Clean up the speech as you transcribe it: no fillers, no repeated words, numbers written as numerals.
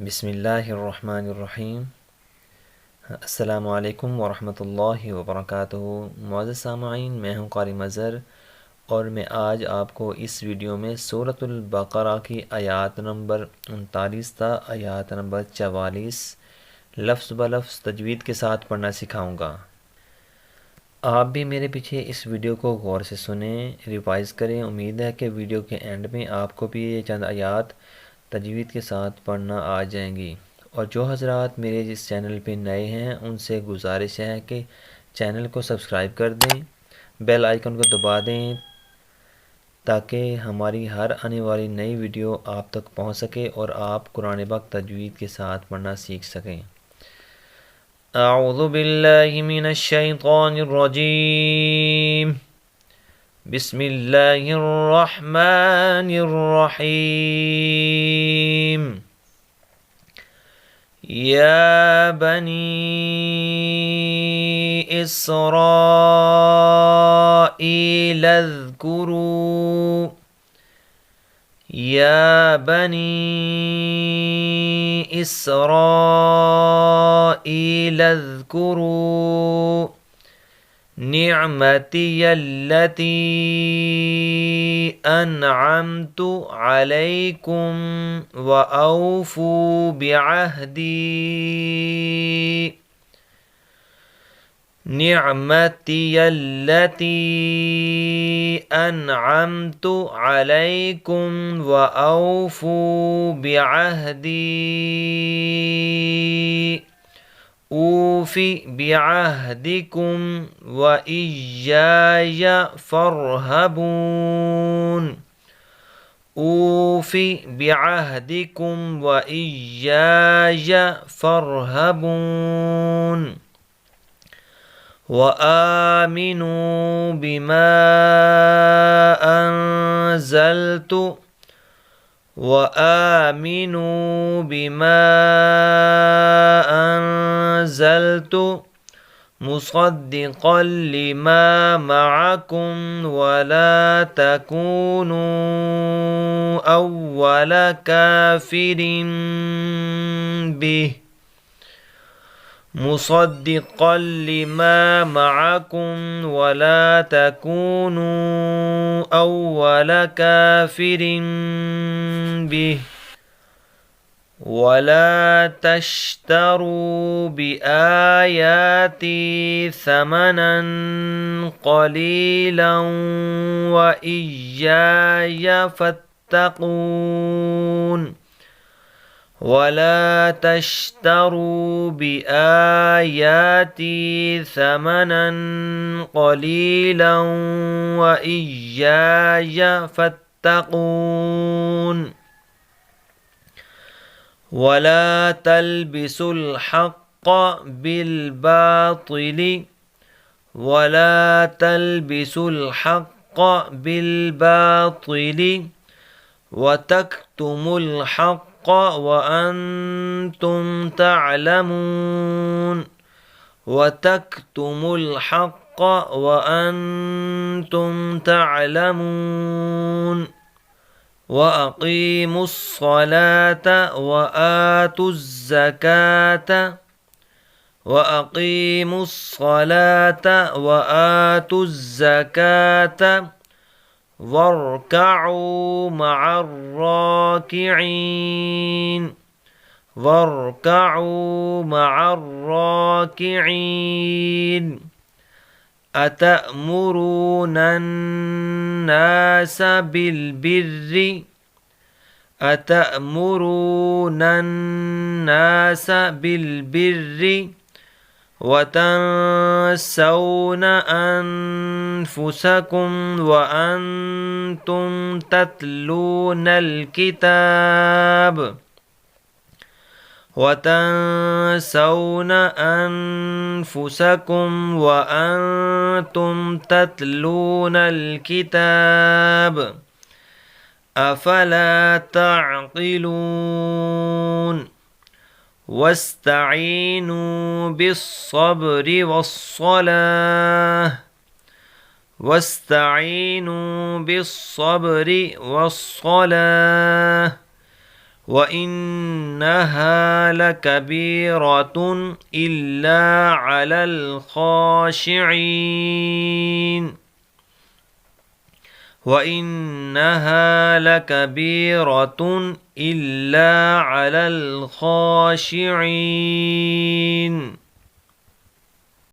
बिस्मिल्लाहिर्रहमानिर्रहीम। अस्सलामु अलैकुम वरहमतुल्लाहि वबरकातुहू। मुअज़्ज़ज़ सामईन, मैं हूँ क़ारी मज़हर और मैं आज आपको इस वीडियो में सूरतुल बक़रा की आयत नंबर 39 था आयत नंबर 44 लफ्ज़ ब लफ्ज़ तजवीद के साथ पढ़ना सिखाऊंगा। आप भी मेरे पीछे इस वीडियो को गौर से सुनें, रिवाइज़ करें। उम्मीद है कि वीडियो के एंड में आपको भी ये चंद आयत तजवीद के साथ पढ़ना आ जाएंगी। और जो हज़रात मेरे इस चैनल पे नए हैं उनसे गुजारिश है कि चैनल को सब्सक्राइब कर दें, बेल आइकन को दबा दें ताकि हमारी हर आने वाली नई वीडियो आप तक पहुंच सके और आप कुरान पाक तजवीद के साथ पढ़ना सीख सकें। अऊज़ु बिल्लाहि मिनश शैतानिर रजीम। बिस्मिल्लाहिर रहमानिर रहीम। या बनी इस्राईल अज़्कुरू। या बनी इस्राईल अज़्कुरू निअमती अल्लती अनअमतु अलैकुम व औफू बिअहदी। निअमती अल्लती अनअमतु अलैकुम व औफू बिअहदी। ऊफ़ी बिअहदिकुम व इय्याय फ़रहबून। ऊफ़ी बिअहदिकुम व इय्याय फ़रहबून। व आमिनू बिमा अंज़लतु व आमिनू बिमा अंज़लतु मुसद्दिक़न लिमा मअकुम वला तकूनू अव्वल काफ़िरिन बिह। मुसद्दिक़न लिमा मअकुम वला तकूनू अव्वल काफ़िरिन बिह। वला तश्तरू बिआयाती समनन क़लीलन व इय्याय फत्तक़ून। वला तश्तरू बिआयाती समनन क़लीलन व इय्याय फत्तक़ून। वला तल्बिसुल हक़्क़ बिलबातिल वला तल्बिसुल हक़्क़ बिलबातिल व तक्तुमुल हक़्क़ व अंतुम तअलमून। व तक्तुमुल हक़्क़ व अंतुम तअलमून। व अक़ीमुस्सलात व आतुज़्ज़कात व अक़ीमुस्सलात व आतुज़्ज़कात वर्कऊ मअर्राकिईन। वर्कऊ मअर्राकिईन। अतअमुरूनन्नास बिलबिर्रि अतअमुरूनन्नास बिलबिर्रि व तंसौन अनफुसकुम व अंतुम तत्लूनल किताब। व तंसौन अनफुसकुम व अंतुम तत्लूनल किताब। अफला तअक़िलून। वस्तईनू बिस्सब्रि वस्सलाह वस्तईनू बिस्सब्रि वस्सलाह व इन्नहा लकबीरतुन इल्ला अलल खाशिईन व इन्नहा लकबीरतुन इल्ला अलल खाशिईन।